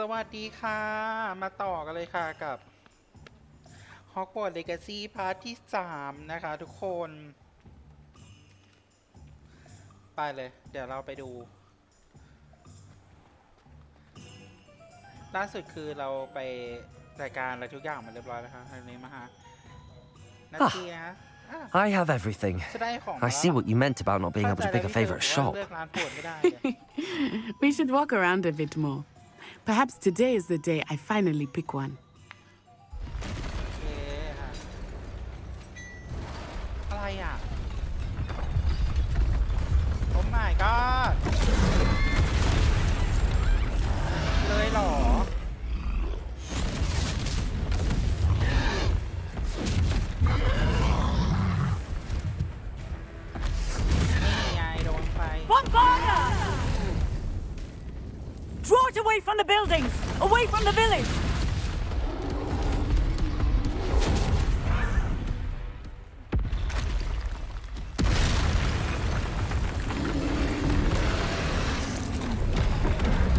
สวัสดีค่ะมาต่อกันเลยค่ะกับ Hogwarts Legacy พาร์ทที่3นะคะทุกคนไปเลยเดี๋ยวเราไปดูล่าสุดคือเราไปรายการอะไรทุกอย่างมาเรียบร้อยแล้วครับทีนี้มาหานาทีนะ I have everything. จะได้ของ I see what you meant about not being able to pick a favorite shop. เลือกร้านโปรดไม่ได้ We should walk around a bit more. Perhaps today is the day I finally pick one. โอเคค่ะอะไรอ่ะ Oh my god เลยเหรอนี่ไงโดนไฟ Bombarda! Draw it away from the buildings! Away from the village!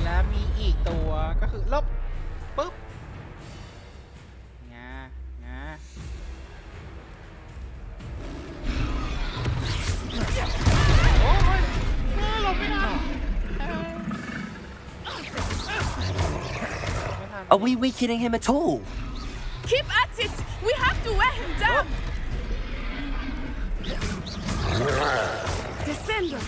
และมีอีกตัวก็คือลบปุ๊บงางาโอ้ยหลบไม่ได้ Are we weakening him at all? Keep at it! We have to wear him down! Descendo!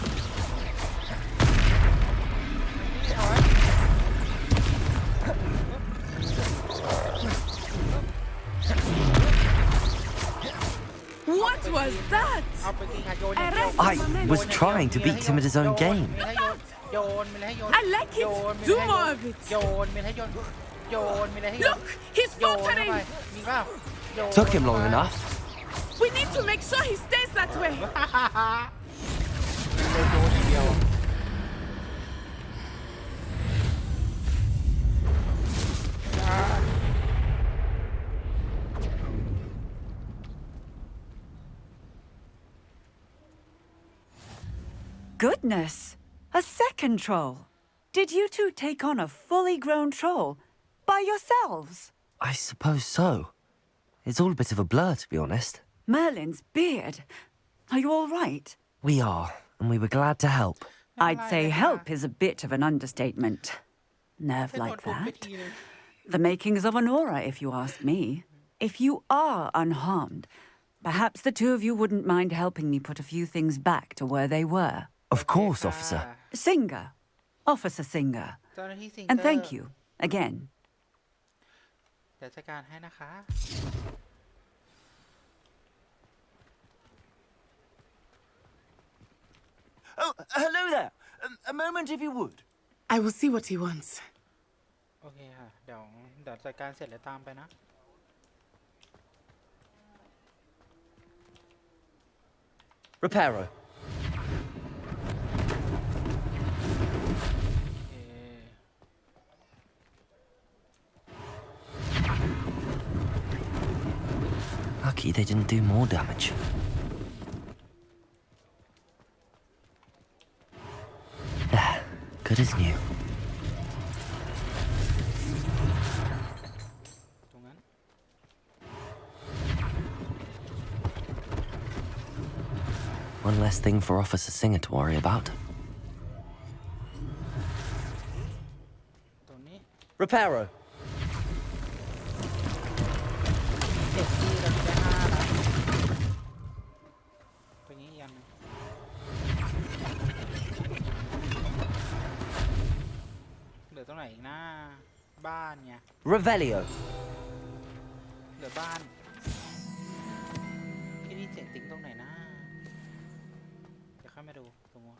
What was that? เอาไปตีค่ะโยนอย่างเดียว I was trying to beat him at his own game. โยนมีอะไรให้โยน I like it. โยนมี Do อะไรให้ more of it. โยนมีอะไรให้โยนโยนมีอะไรให้โยน Look, he's โยนเข้าไป faltering. มีเปล่าโยน Took him long enough. We need to make sure he stays that way. โยนอย่างเดียว Goodness! A second troll! Did you two take on a fully grown troll by yourselves? I suppose so. It's all a bit of a blur, to be honest. Merlin's beard. Are you all right? We are, and we were glad to help. I'd say help is a bit of an understatement. Nerve เป็นคน like ทุบไป that. ทีนึง The makings of an aura, if you ask me. If you are unharmed, perhaps the two of you wouldn't mind helping me put a few things back to where they were. Of course, officer. Singer. Officer Singer. เจ้าหน้าที่ซิงเกอ And ร์ thank you, again. เดี๋ยวจัดการให้นะคะ Oh, hello there. A moment, if you would. I will see what he wants. โอเคค่ะเดี๋ยวจัดการเสร็จแล้วตามไปนะ Reparo. โอเค Lucky they didn't do more damage. There, good as new. ตรงนั้น One less thing for Officer Singer to worry about. ตรงนี้ Reparo. เด็กที่เราได้5แล้วตรงนี้อีกอันหนึ่งเหลือตรงไหนอีกนะบ้านไง Revelio. เหลือบ้านที่นี่เสียงติ๊งตรงไหนนะเดี๋ยวค่อยมาดูตรงนู้น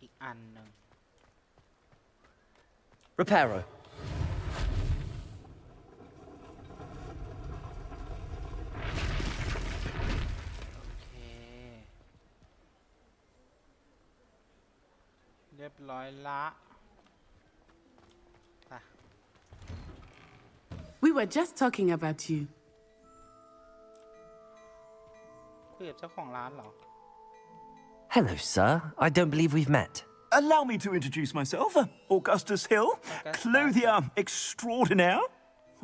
อีกอันหนึ่ง Reparo. โอเคเรียบร้อยละไป We were just talking about you. คุยกับเจ้าของร้านเหรอ Hello, sir. I don't believe we've met. Allow me to introduce myself, Augustus Hill, clothier extraordinaire.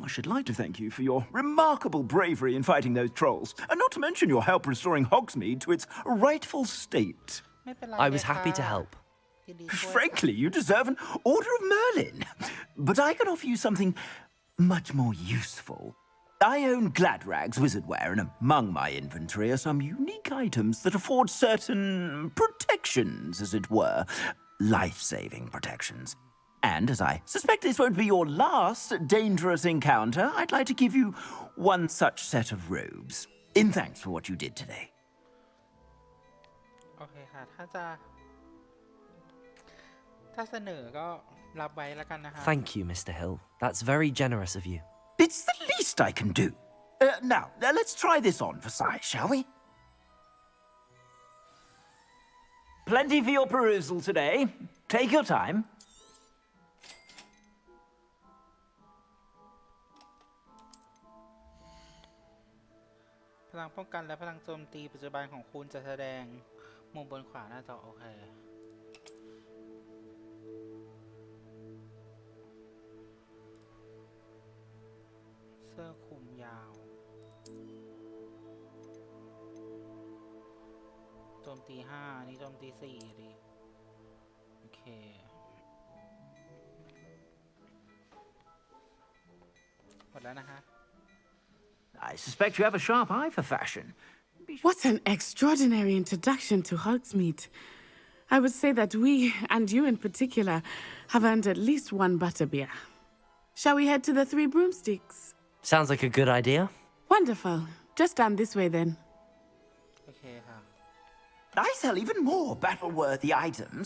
I should like to thank you for your remarkable bravery in fighting those trolls, and not to mention your help restoring Hogsmeade to its rightful state. ไม่เป็นไร I was เลยค่ะ happy to help. ยินดีช่วย Frankly, you deserve an Order of Merlin. But I can offer you something much more useful. I own Gladrag's wizardware, and among my inventory are some unique items that afford certain protections, as it were. Life-saving protections. And as I suspect this won't be your last dangerous encounter, I'd like to give you one such set of robes, in thanks for what you did today. โอเคค่ะ ถ้าเสนอก็รับไว้แล้วกันนะคะ Thank you, Mr. Hill. That's very generous of you. It's the least I can do. Now, let's try this on for size, shall we? Plenty for your perusal today. Take your time. พลังป้องกันและพลังโจมตีปัจจุบันของคุณจะแสดงมุมบนขวาหน้าจอโอเคเสื้อคลุมยาวโจมตี5นี่โจมตี4ดิโอเคหมดแล้วนะคะ I suspect you have a sharp eye for fashion. What an extraordinary introduction to Hogsmeade. I would say that we, and you in particular, have earned at least one butterbeer. Shall we head to the Three Broomsticks? Sounds like a good idea. Wonderful. Just down this way then. โอเคค่ะ I sell even more battle-worthy items.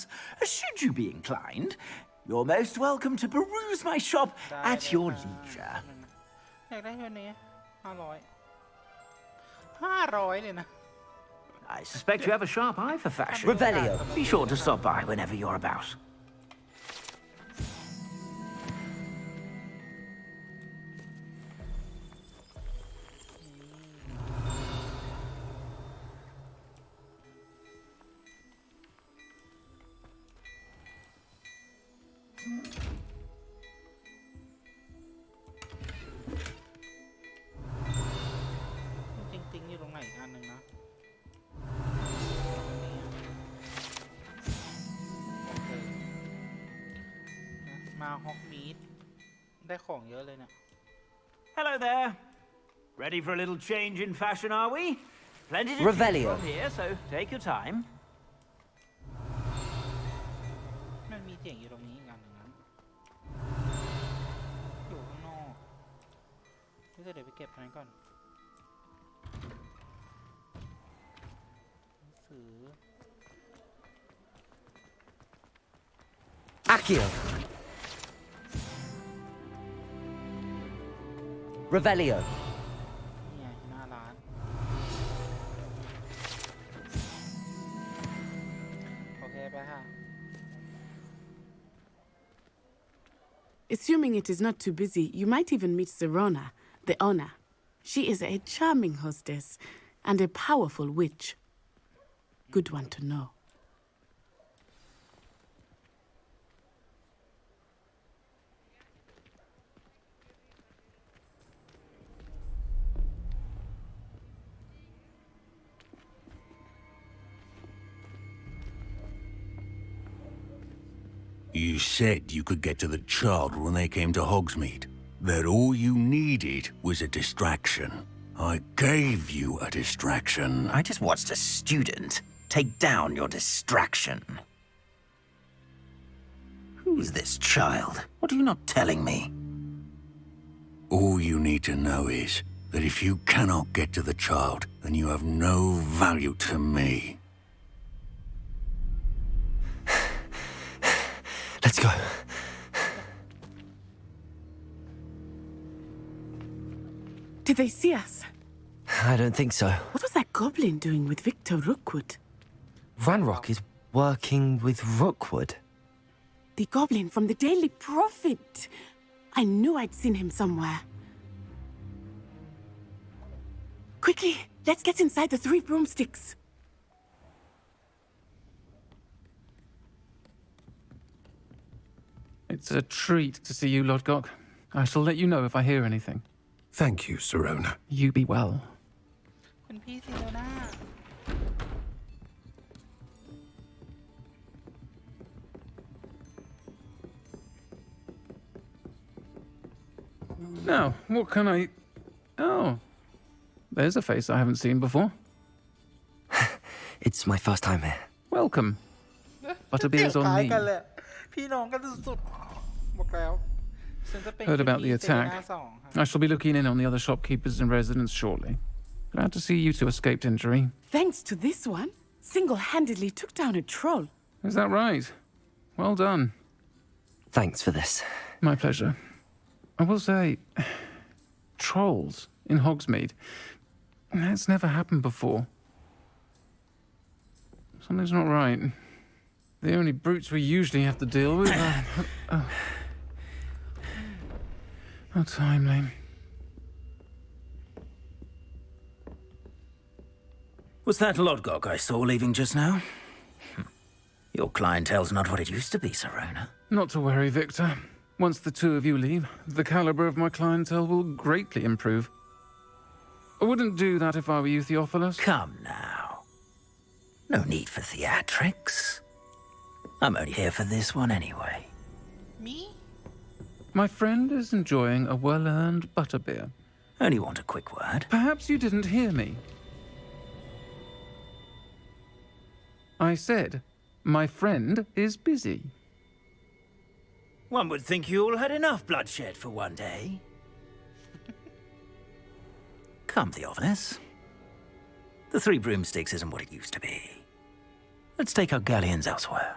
Should you be inclined, you're most welcome to peruse my shop ได้ at เลย your ค่ะ leisure. อยากได้เท่านี้500เลยนะ I suspect you have a sharp eye for fashion. Revelio. Be sure to stop by whenever you're about. จริงๆอยู่ตรงไหนอีกอันหนึ่งนะมาฮอกมีดได้ของเยอะเลยเนี่ย Hello there. Ready for a little change in fashion, are we? Plenty to Revelio. choose from here, so take your time. มันมีเสียงอยู่ตรงนี้อีกอันหนึ่งนะอยู่ข้างนอกเดี๋ยวไปเก็บอันนั้นก่อนหนังสือ Accio. Revelio. นี่ไงหน้าร้านโอเคไปค่ะ Assuming it is not too busy, you might even meet Serona, the owner. She is a charming hostess and a powerful witch. Good one to know. You said you could get to the child when they came to Hogsmeade. That all you needed was a distraction. I gave you a distraction. I just watched a student take down your distraction. Who is this child? What are you not telling me? All you need to know is that if you cannot get to the child, then you have no value to me. Let's go. Did they see us? I don't think so. What was that goblin doing with Victor Rookwood? Ranrock is working with Rookwood. The goblin from the Daily Prophet. I knew I'd seen him somewhere. Quickly, let's get inside the Three Broomsticks. It's a treat to see you, Lodgok. I shall let you know if I hear anything. Thank you, Sirona. You be well. คุณพี่ซิโรน่า Now, what can I... Oh, there's a face I haven't seen before. It's my first time here. Welcome. Butterbeer's เสียง on คล้าย me. กันเลยพี่น้องกันสุดๆบอกแล้วฉันจะเป็น Heard คุณ about the พี่ซิโรน่า attack. สองค่ะ I shall be looking in on the other shopkeepers and residents shortly. Glad to see you two escaped injury. Thanks to this one, single-handedly took down a troll. Is that right? Well done. Thanks for this. My pleasure. I will say, trolls in Hogsmeade. That's never happened before. Something's not right. The only brutes we usually have to deal with are... How timely. Was that Lodgok I saw leaving just now? Your clientele's not what it used to be, Sirona. Not to worry, Victor. Once the two of you leave, the caliber of my clientele will greatly improve. I wouldn't do that if I were you, Theophilus. Come now. No need for theatrics. I'm only here for this one anyway. Me My friend is enjoying a well-earned butterbeer. Only want a quick word. Perhaps you didn't hear me. I said, my friend is busy. One would think you all had enough bloodshed for one day. Come, Theophilus. The Three Broomsticks isn't what it used to be. Let's take our galleons elsewhere.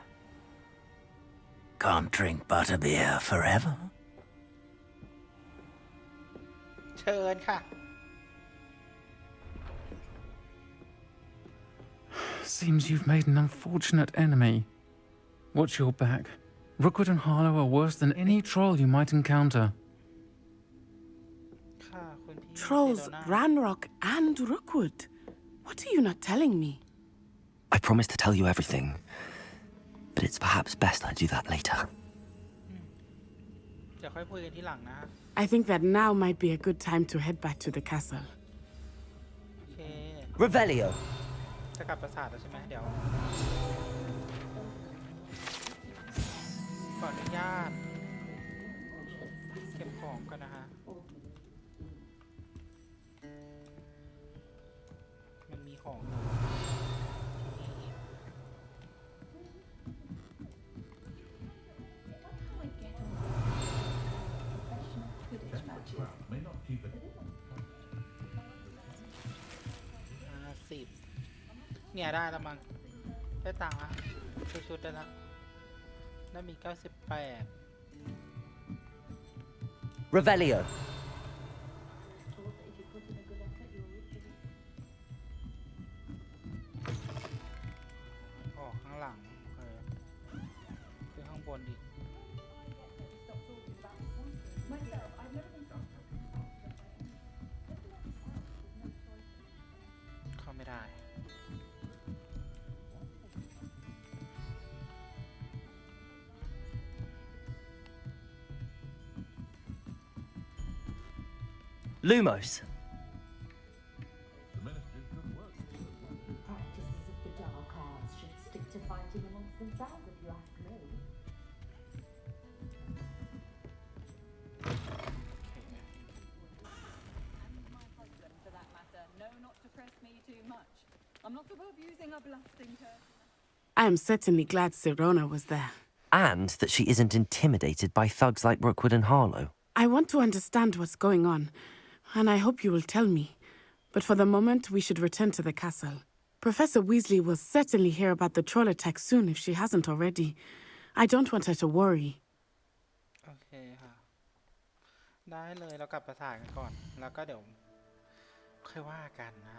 Can't drink butterbeer forever. เชิญค่ะ Seems you've made an unfortunate enemy. Watch your back. Rookwood and Harlow are worse than any troll you might encounter. ค่ะคุณพี่ Trolls, ซิโรน่า Ranrock, and Rookwood. What are you not telling me? I promise to tell you everything, but it's perhaps best I do that later. เดี๋ยวค่อยคุยกันที่หลังนะ I think that now might be a good time to head back to the castle. โอเค Revelio. จะกลับปราสาทแล้วใช่ไหมเดี๋ยวขออนุญาตเก็บของก่อนนะฮะมันมีของอยู่นี่ 50เนี่ยได้แล้วมั้งได้ตังค์ละชุดได้แล้วได้มี 98 Revelio. ออกข้างหลังโอเคขึ้นข้างบนดิเข้าไม่ได้ Lumos. Practices of the Dark Arts should stick to fighting amongst themselves, if you ask me. For that matter, no, not to press me too much. I'm not above using a blasting curse. I am certainly glad Sirona was there. And that she isn't intimidated by thugs like Rookwood and Harlow. I want to understand what's going on, and I hope you will tell me. But for the moment, we should return to the castle. Professor Weasley will certainly hear about the troll attack soon if she hasn't already. I don't want her to worry. โอเคค่ะ ได้เลยเรากลับปราสาทกันก่อน แล้วก็เดี๋ยวค่อยว่ากันนะ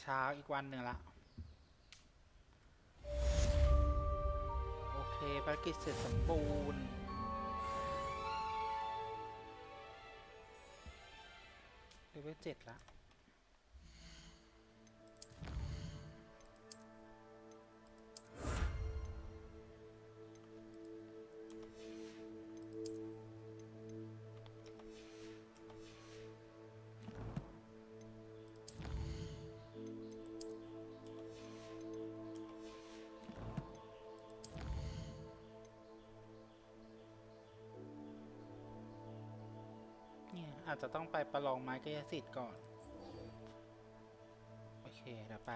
เช้าอีกวันหนึ่งละโอเคภารกิจเสร็จสมบูรณ์เลเวล7ละอาจจะต้องไปประลองไม้กายสิทธิ์ก่อนโอเคเดี๋ยวไป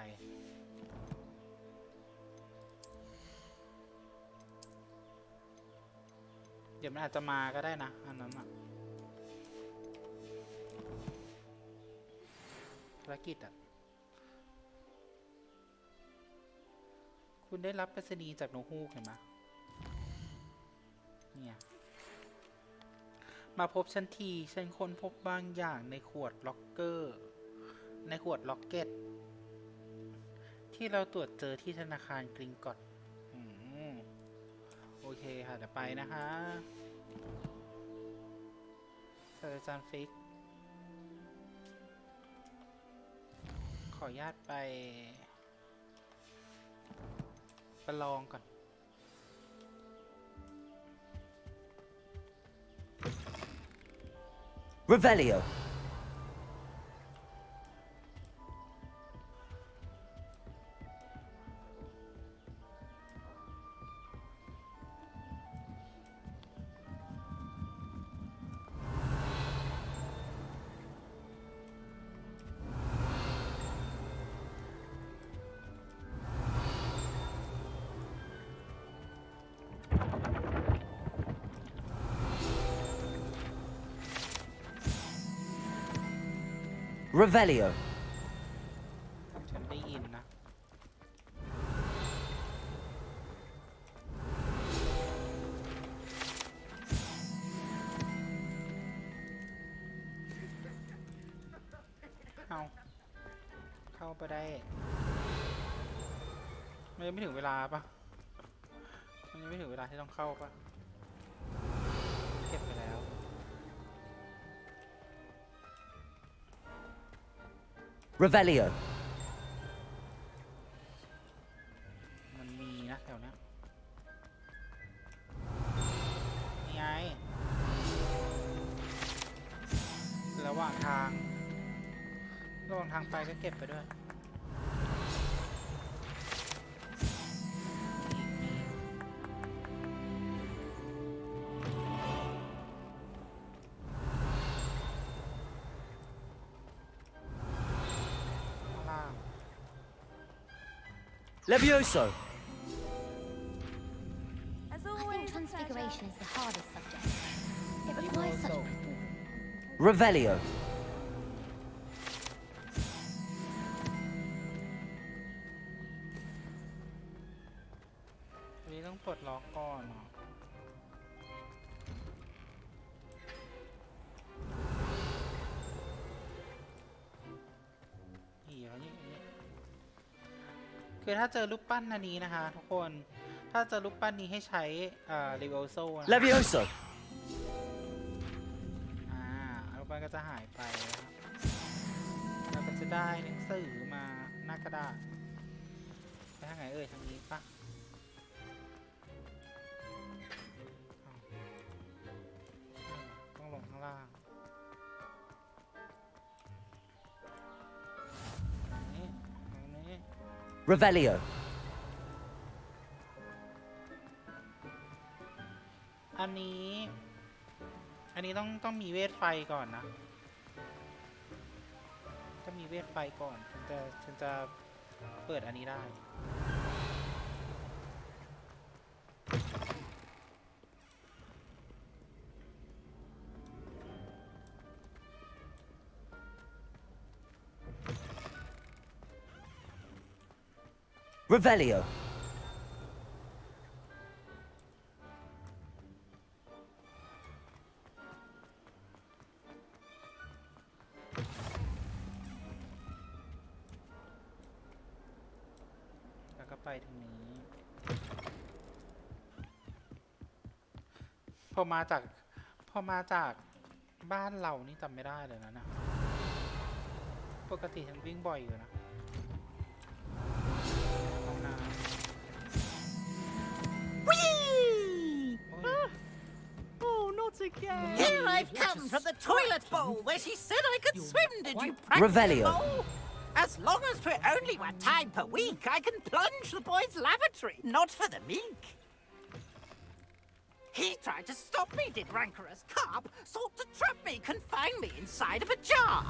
เดี๋ยวมันอาจจะมาก็ได้นะอันนั้นอะภารกิจอะคุณได้รับไปรษณีย์จากนกฮูกเห็นไหมเนี่ยมาพบฉันทีฉันค้นพบบางอย่างในขวดล็อกเกอร์ในขวดล็อกเก็ตที่เราตรวจเจอที่ธนาคารกริงกอตโอเคค่ะเดี๋ยวไปนะคะศาสตราจารย์ฟิกขออนุญาตไปประลองก่อนRevelio. Revelio. ฉันได้ยินนะเอาเข้าไปได้มันยังไม่ถึงเวลาปะมันยังไม่ถึงเวลาที่ต้องเข้าปะเก็บไปแล้วRevelio. มันมีนะแถวเนี้ยนี่ไงระหว่างทางไปก็เก็บไปด้วยLevioso. As always, transfiguration is the hardest subject. It requires such Revelio. วันนี้ต้องปลดล็อกก่อนเหรอคือถ้าเจอรูปปั้นอันนี้นะคะทุกคนถ้าเจอรูปปั้นนี้ให้ใช้รีเวลโซ่ Levioso. รูปปั้นก็จะหายไปนะครับเราก็จะได้หนังสือมาหน้ากระดาษไปทางไหนเอ่ยทางนี้ปะต้องลงข้างล่างนี่ตรงนี้ Revelio. อันนี้ต้องมีเวทไฟก่อนนะต้องมีเวทไฟก่อนฉันจะเปิดอันนี้ได้ Revelio. ไปทางนี้พอมาจากบ้านเรานี่จำไม่ได้เลยนะปกติฉันวิ่งบ่อยอยู่นะห้องน้ำ Oh, not again! Here I've come from the toilet bowl where she said I could swim. Did you practice Revelio. the bowl? As long as we're only one time per week, I can plunge the boys' lavatory, not for the meek. He tried to stop me, did rancorous carp, sought to trap me, confine me inside of a jar.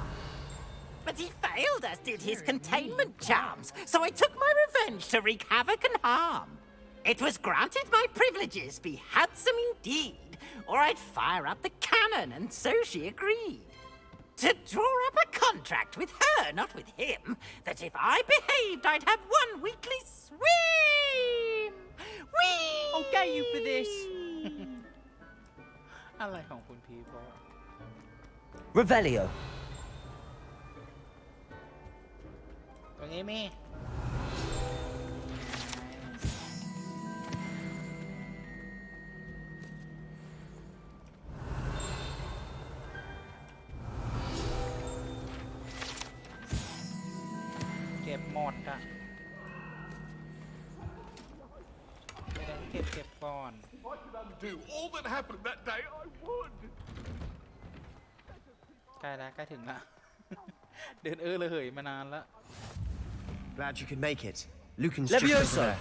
But he failed, as did his containment charms, so I took my revenge to wreak havoc and harm. It was granted my privileges be handsome indeed, or I'd fire up the cannon, and so she agreed. To draw up a contract with her, not with him, that if I behaved, I'd have one weekly swim. Whee! I'll get you for this. อะไรของคุณพีพอ Revelio. ตรงนี้มีเก็บหมดอ่ะไม่ได้เก็บก่อน If I could undo all that happened that day, I would. ใกล้แล้วใกล้ถึงละ เดินเลยเหยมานานแล้ว Glad you could make it. Lucan's Levioso. just over there.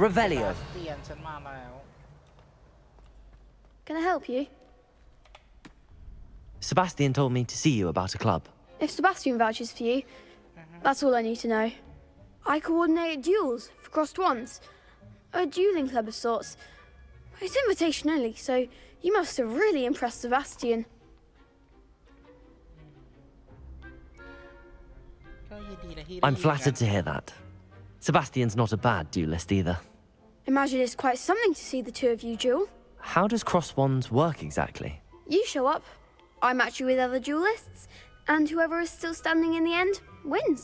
Revelio. เตียนฉันมาแล้ว Can I help you? Sebastian told me to see you about a club. If Sebastian vouches for you, that's all I need to know. I coordinate duels for crossed wands. A dueling club of sorts. It's invitation only, so you must have really impressed Sebastian. ก็ยินดีนะที่ I'm ได้ยิน flattered นะ to hear that. Sebastian's not a bad duelist either. Imagine it's quite something to see the two of you duel. How does cross wands work exactly? You show up, I match you with other duelists, and whoever is still standing in the end wins.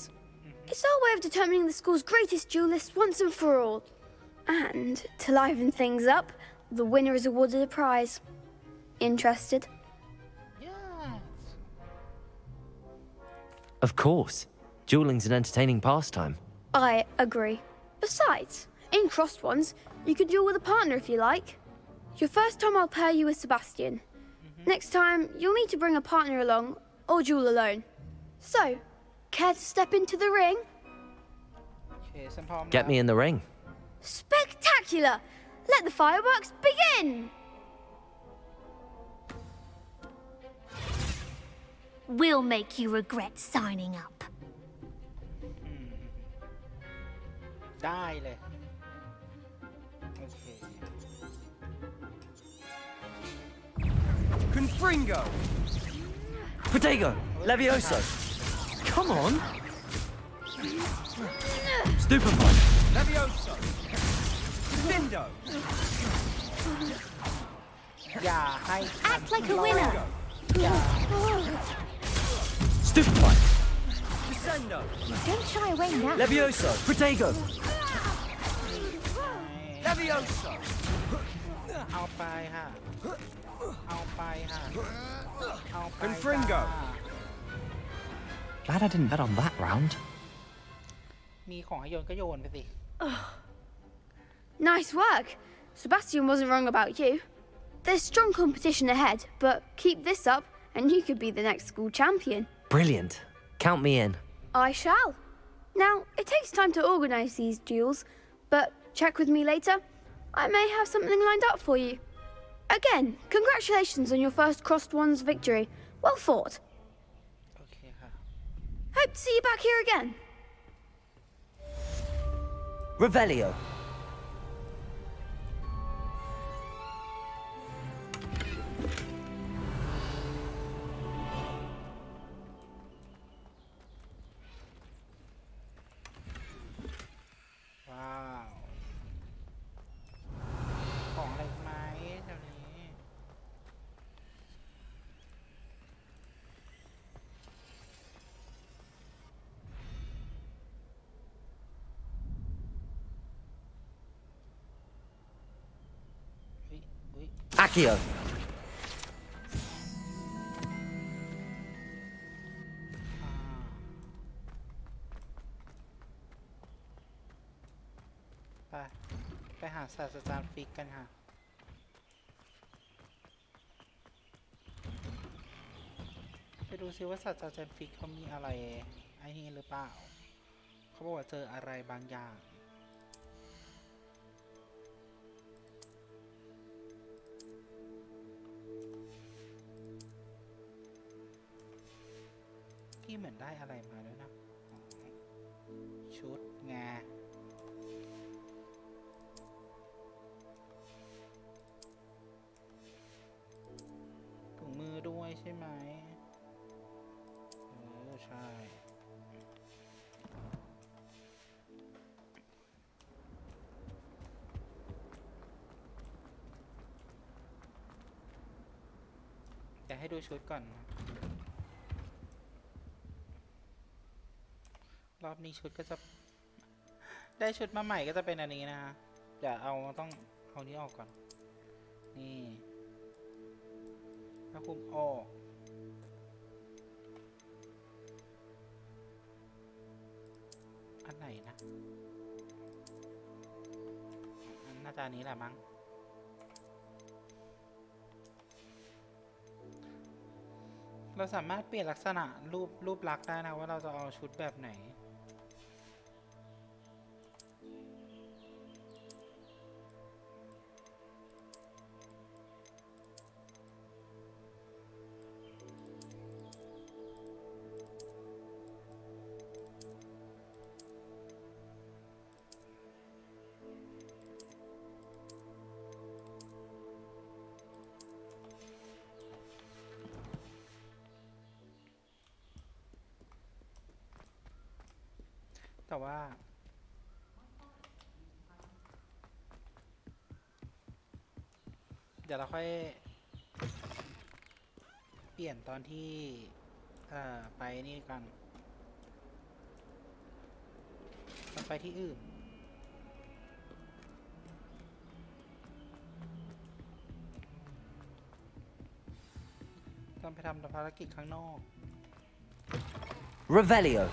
It's our way of determining the school's greatest duelist once and for all. And to liven things up, the winner is awarded a prize. Interested? Yes. Of course. Dueling's an entertaining pastime. I agree. Besides, in crossed ones, you could duel with a partner if you like. Your first time I'll pair you with Sebastian. Next time, you'll need to bring a partner along or duel alone. So, care to step into the ring? โอเคฉันพร้อม Get me in the ring. Spectacular! Let the fireworks begin! We'll make you regret signing up. ได้เลยโอเค Confringo! Protego! Levioso! Come on! Stupefy! Levioso! Dindo! อย่าให้ฉัน Act like a winner. อย่า Stupefy! Descendo! Don't shy away now. Levioso! Protego! Levioso! เอาไปค่ะ เอาไปค่ะ เอาไป Confringo ค่ะ Glad I didn't bet on that round. มีของให้โยนก็โยนไปสิ Nice work! Sebastian wasn't wrong about you. There's strong competition ahead, but keep this up and you could be the next school champion. Brilliant. Count me in. I shall. Now, it takes time to organise these duels, but check with me later. I may have something lined up for you. Again, congratulations on your first crossed wands victory. Well fought. โอเคค่ะ Hope to see you back here again. Revelio. Wow. ของอะไรไหมแถวนี้ Accio. ไปหาศาสตราจารย์ฟิกกันค่ะไปดูซิว่าศาสตราจารย์ฟิกเขามีอะไรไอ้นี่หรือเปล่าเขาบอกว่าเจออะไรบางอย่างที่เหมือนได้อะไรมาด้วยนะชุดงาถุงมือด้วยใช่ไหมใช่จะให้ดูชุดก่อนรอบนี้ชุดก็จะได้ชุดมาใหม่ก็จะเป็นอันนี้นะอย่าเอาต้องเอานี้ออกก่อนนี่ถ้าคุมออกอันไหนนะอันหน้าตานี้แหละมั้งเราสามารถเปลี่ยนลักษณะรูปลักษณ์ได้นะว่าเราจะเอาชุดแบบไหนแต่ว่าเดี๋ยวเราค่อยเปลี่ยนตอนที่ไปนี่กันไปที่อื่นต้องไปทำภารกิจข้างนอก Revelio.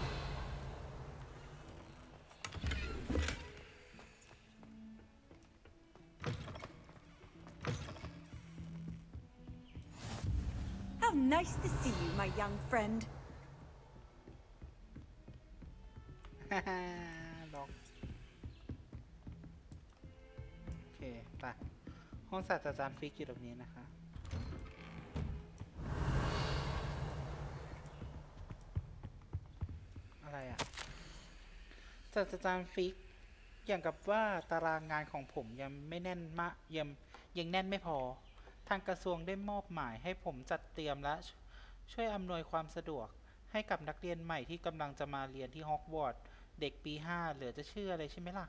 How nice to see you, my young friend. ล็อกโอเคไปห้องศาสตราจารย์ฟิกอยู่ตรงนี้นะคะอะไรอ่ะศาสตราจารย์ฟิกอย่างกับว่าตารางงานของผมยังไม่แน่นมากยังแน่นไม่พอทางกระทรวงได้มอบหมายให้ผมจัดเตรียมและช่วยอำนวยความสะดวกให้กับนักเรียนใหม่ที่กำลังจะมาเรียนที่ฮอกวอตส์เด็กปี 5เหลือจะเชื่อเลยใช่ไหมล่ะ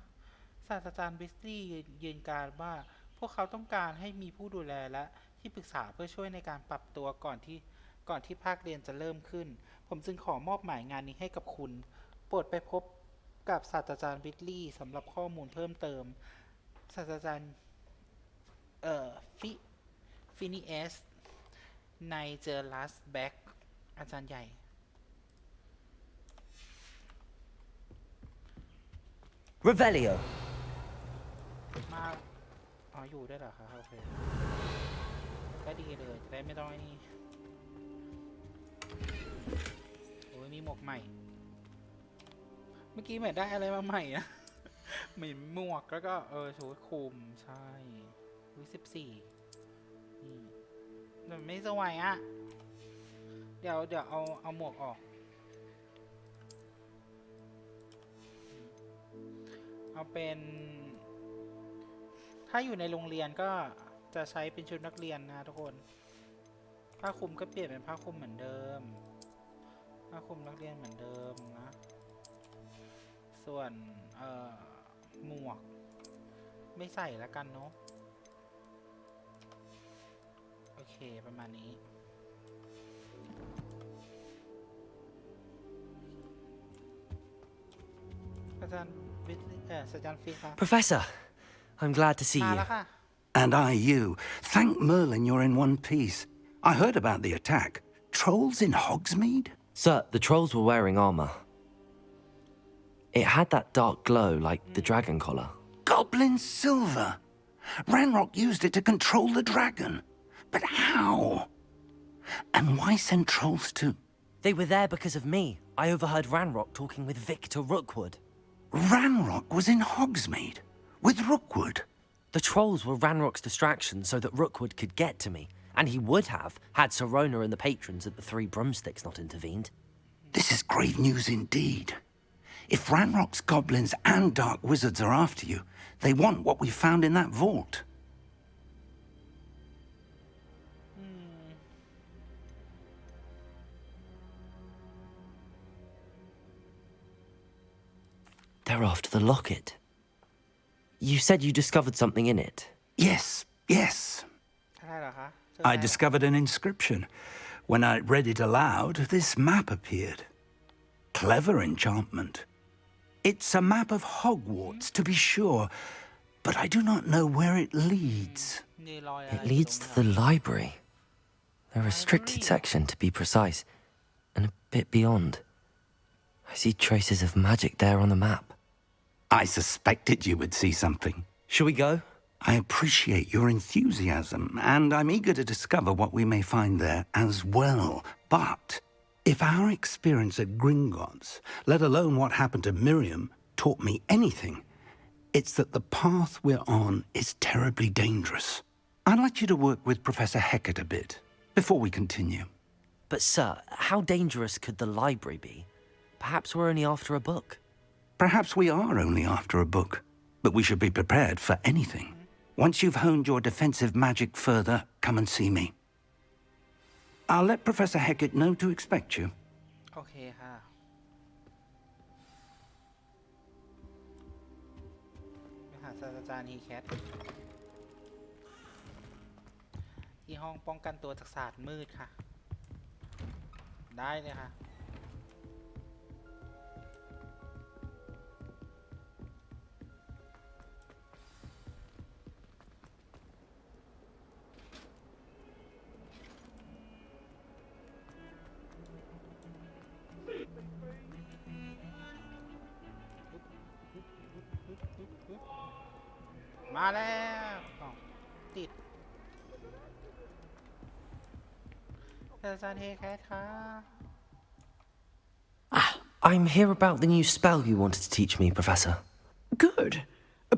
ศาสตราจารย์บิสลี่ยืนการว่าพวกเขาต้องการให้มีผู้ดูแลและที่ปรึกษาเพื่อช่วยในการปรับตัวก่อนที่ภาคเรียนจะเริ่มขึ้นผมจึงขอมอบหมายงานนี้ให้กับคุณโปรดไปพบกับศาสตราจารย์บิสลี่สำหรับข้อมูลเพิ่มเติมศาสตราจารย์ฟินิเอสในเจอลัสแบ็กอาจารย์ใหญ่Revelio. มาอยู่ได้เหรอคะโอเคก็ดีเลยจะได้ไม่ต้องไอ้นี่โอ้ยมีหมวกใหม่เมื่อกี้เหมือนได้อะไรมาใหม่นะเหมือนหมวกแล้วก็ชุดคลุมใช่14แต่ไม่สวยอ่ะเดี๋ยวเอาหมวกออกเอาเป็นถ้าอยู่ในโรงเรียนก็จะใช้เป็นชุดนักเรียนนะทุกคนผ้าคลุมก็เปลี่ยนเป็นผ้าคลุมเหมือนเดิมผ้าคลุมนักเรียนเหมือนเดิมนะส่วนหมวกไม่ใส่แล้วกันเนาะโอเคประมาณนี้อาจารย์ฟิกครับ Professor, I'm glad to see มา you. แล้วค่ะ And I you. Thank Merlin you're in one piece. I heard about the attack. Trolls in Hogsmeade? Sir, the trolls were wearing armor. It had that dark glow like the dragon collar. Goblin silver. Ranrock used it to control the dragon. But how? And why send trolls to... They were there because of me. I overheard Ranrock talking with Victor Rookwood. Ranrock was in Hogsmeade? With Rookwood? The trolls were Ranrock's distraction so that Rookwood could get to me, and he would have had Sirona and the patrons at the Three Broomsticks not intervened. This is grave news indeed. If Ranrock's goblins and dark wizards are after you, they want what we found in that vault. They're after the locket. You said you discovered something in it. Yes, yes. I discovered an inscription. When I read it aloud, this map appeared. Clever enchantment. It's a map of Hogwarts, to be sure, but I do not know where it leads. It leads to the library. A restricted section, to be precise, and a bit beyond. I see traces of magic there on the map. I suspected you would see something. Shall we go? I appreciate your enthusiasm, and I'm eager to discover what we may find there as well. But if our experience at Gringotts, let alone what happened to Miriam, taught me anything, it's that the path we're on is terribly dangerous. I'd like you to work with Professor Hecat a bit before we continue. But, sir, how dangerous could the library be? Perhaps we're only after a book. Perhaps we are only after a book, but we should be prepared for anything. Once you've honed your defensive magic further, come and see me. I'll let Professor Hecat know to expect you. Okay, ค่ะไปหาศาสตราจารย์ฮีแคทที่ห้องป้องกันตัวจากศาสตร์มืดค่ะ ได้เลยค่ะ มาแล้วติดศาสตราจารย์เฮแคทค่ะ I'm here about the new spell you wanted to teach me, Professor. Good.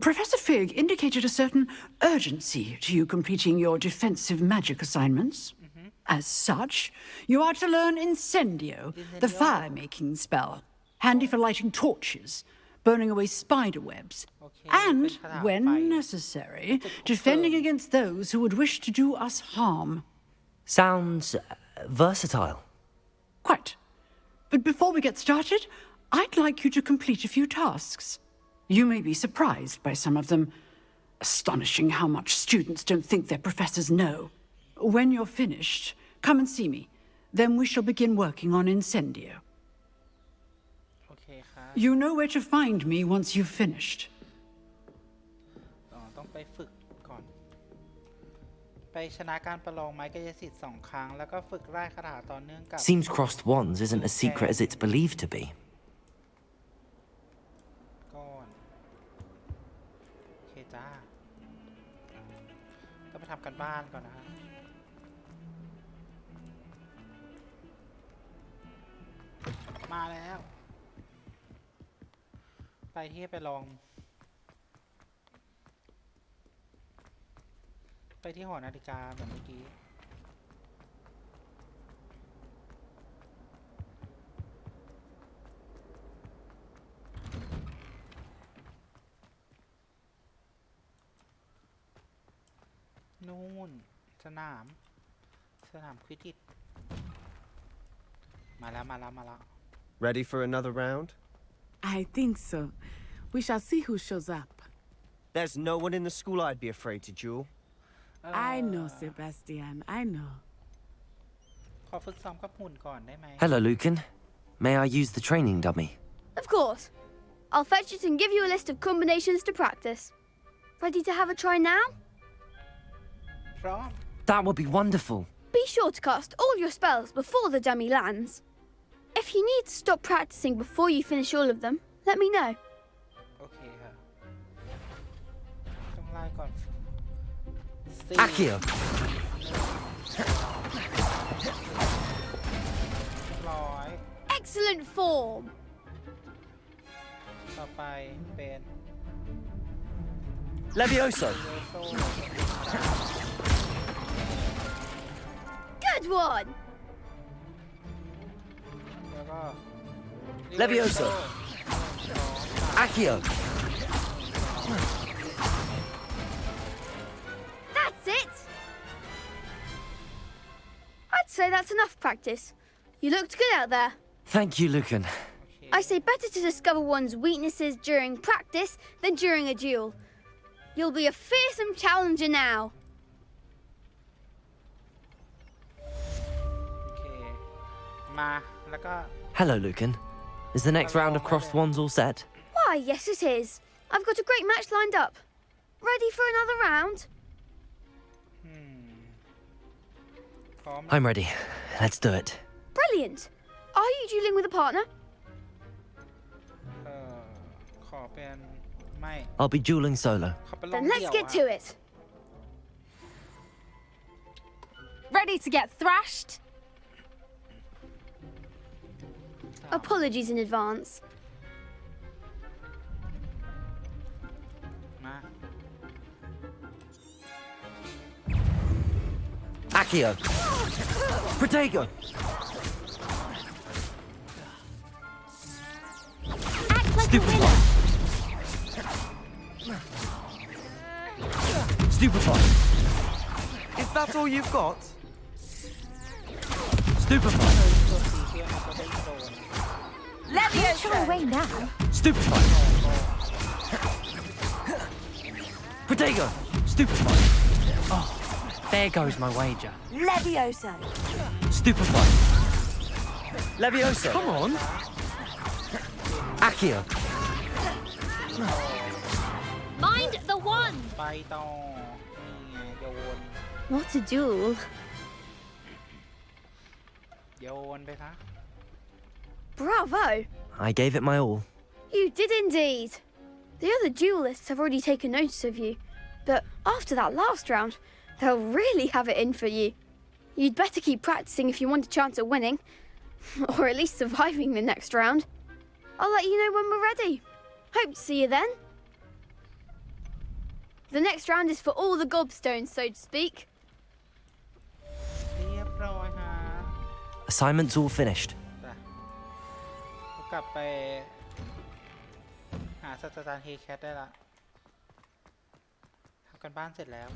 Professor Fig indicated a certain urgency to you completing your defensive magic assignments. As such, you are to learn Incendio, the fire-making spell, handy for lighting torches, burning away spider webs, and, when necessary, defending against those who would wish to do us harm. Sounds versatile. Quite. But before we get started, I'd like you to complete a few tasks. You may be surprised by some of them. Astonishing how much students don't think their professors know. When you're finished, come and see me. Then we shall begin working on Incendio. You know where to find me once you've finished. ต้องไปฝึกก่อน ไปชนะการประลองไม้กายสิทธิ์2 ครั้ง แล้วก็ฝึกไล่คาถาต่อเนื่องกับ Seems crossed wands isn't as secret as it's believed to be. ก่อนโอเคจ้าต้องไปทำกันบ้านก่อนนะฮะมาแล้ว ไปที่ไปลอง ไปที่หอนาฬิกาแบบเมื่อกี้ นู่นสนามควิดดิชมาแล้ว Ready for another round? I think so. We shall see who shows up. There's no one in the school I'd be afraid to duel. I know, Sebastian. I know. ขอฝึกซ้อมกับหุ่นก่อนได้ไหม Hello, Lucan. May I use the training dummy? Of course. I'll fetch it and give you a list of combinations to practice. Ready to have a try now? พร้อม That would be wonderful. Be sure to cast all your spells before the dummy lands. If you need to stop practicing before you finish all of them, let me know. โอเคค่ะต้องไล่ก่อน Accio. ร้อย Excellent form. ต่อไปเป็น Levioso. Good one. แล้วก็ Levioso. Accio. That's it. I'd say that's enough practice. You looked good out there. Thank you, Lucan. I say better to discover one's weaknesses during practice than during a duel. You'll be a fearsome challenger now. โอเค มาแล้วก็ Hello, Lucan. Is the next round of crossed wands all set? Why, yes, it is. I've got a great match lined up. Ready for another round? พร้อม I'm ready. Let's do it. Brilliant. Are you dueling with a partner? ขอเป็นไม่ I'll be dueling solo. ขอเป็นลอง Then เดี่ let's ยว get อะ to it. Ready to get thrashed? Apologies in advance. มา Accio. Protego. Act like a Stupefy. winner. Stupefy. Is that all you've got? Stupefy. ตัวสีเขียวมันก็ได้โดน Don't show away now. Stupefy. Protego. Stupefy. Oh, there goes my wager. Levioso. Stupefy. Levioso. Come on. Accio. Mind the one. ไปต่อนี่ไงโยน What a duel. โยนไปซะ Bravo. I gave it my all. You did indeed. The other duelists have already taken notice of you, but after that last round, they'll really have it in for you. You'd better keep practicing if you want a chance at winning, or at least surviving the next round. I'll let you know when we're ready. Hope to see you then. The next round is for all the gobstones, so to speak. เรียบร้อยฮะ Assignments all finished. ก็กลับไปหาศาสตราจารย์เฮแคทได้ละทำกันบ้านเสร็จแล้ว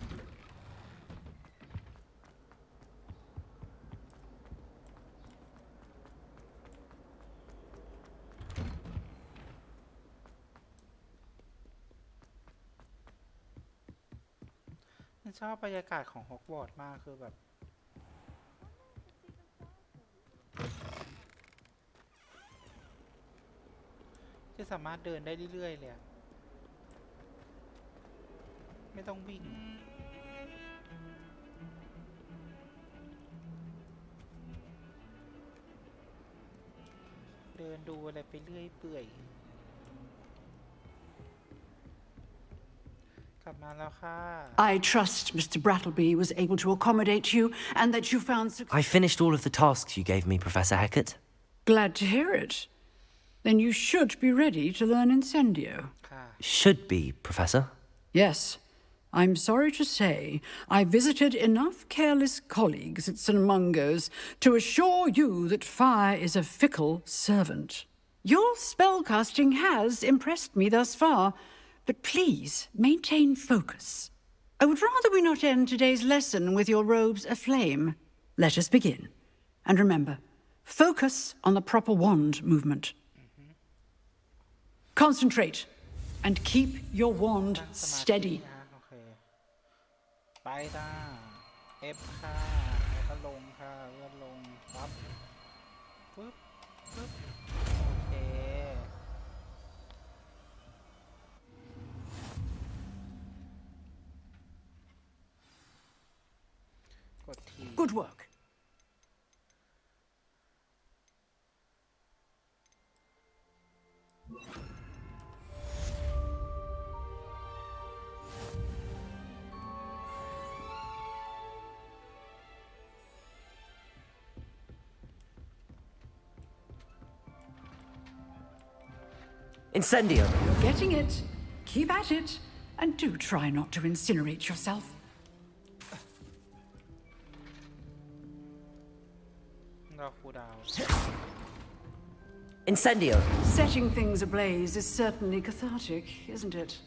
ชอบบรรยากาศของฮอกวอตส์มากคือแบบจะสามารถเดินได้เรื่อยๆเลยอะไม่ต้องวิ่งเดินดูอะไรไปเรื่อยเปื่อยกลับมาแล้วค่ะ I trust Mr. Brattleby was able to accommodate you and that you found I finished all of the tasks you gave me, Professor Hecat. Glad to hear it. Then you should be ready to learn Incendio. Should be, Professor. Yes. I'm sorry to say I visited enough careless colleagues at St. Mungo's to assure you that fire is a fickle servant. Your spellcasting has impressed me thus far, but please maintain focus. I would rather we not end today's lesson with your robes aflame. Let us begin. And remember, focus on the proper wand movement. Concentrate and keep your wand steady. ไปจ้า F ค่ะแล้วก็ลงค่ะเลื่อนลงปั๊บปึ๊บปึ๊บโอเค Good work. Incendio! You're getting it. Keep at it. And do try not to incinerate yourself. Incendio! Setting things ablaze is certainly cathartic, isn't it?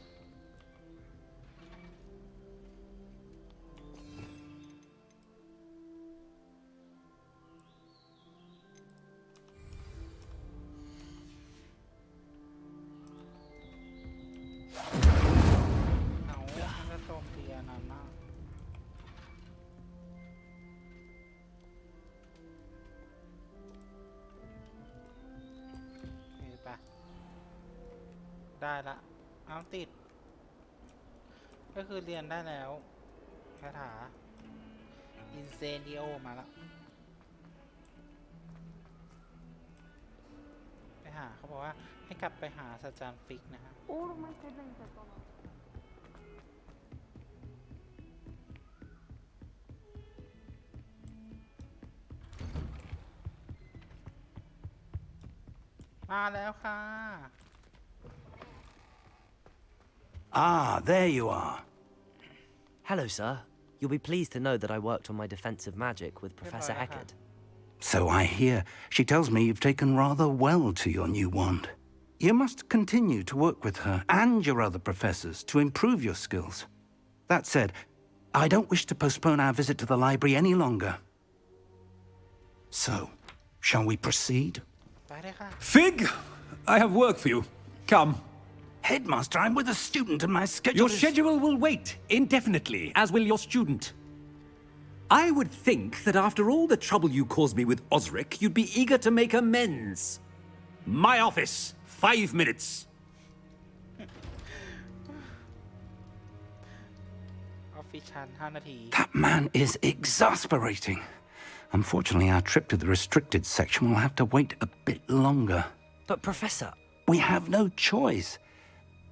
ได้ละเอาติดก็คือเรียนได้แล้วคาถา Incendio มาแล้วไปหาเขาบอกว่าให้กลับไปหาอาจารย์ฟิกนะฮะมาแล้วค่ะ Ah, there you are. Hello, sir. You'll be pleased to know that I worked on my defensive magic with Professor Eckert. So I hear. She tells me you've taken rather well to your new wand. You must continue to work with her and your other professors to improve your skills. That said, I don't wish to postpone our visit to the library any longer. So, shall we proceed? Fig, I have work for you. Come. Headmaster, I'm with a student and my schedule Your schedule will wait indefinitely, as will your student. I would think that after all the trouble you caused me with Osric, you'd be eager to make amends. My office, 5 minutes. That man is exasperating. Unfortunately, our trip to the restricted section will have to wait a bit longer. But, Professor... We have no choice.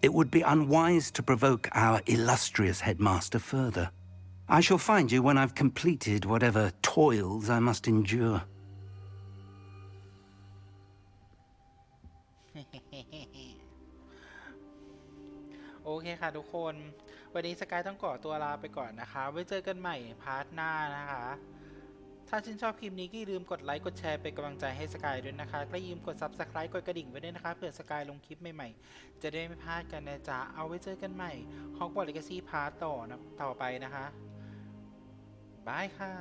It would be unwise to provoke our illustrious headmaster further. I shall find you when I've completed whatever toils I must endure. โอเคค่ะทุกคนวันนี้สกายต้องขอตัวลาไปก่อนนะคะไว้เจอกันใหม่พาร์ทหน้านะคะถ้าชื่นชอบคลิปนี้ก็อย่าลืมกดไลค์กดแชร์เป็นกำลังใจให้สกายด้วยนะคะและอย่าลืมกด Subscribe กดกระดิ่งไว้ด้วยนะคะเผื่อสกายลงคลิปใหม่ๆจะได้ไม่พลาดกันนะจ๊ะเอาไว้เจอกันใหม่ Hogwarts Legacy พาร์ทต่อไปนะคะบายค่ะ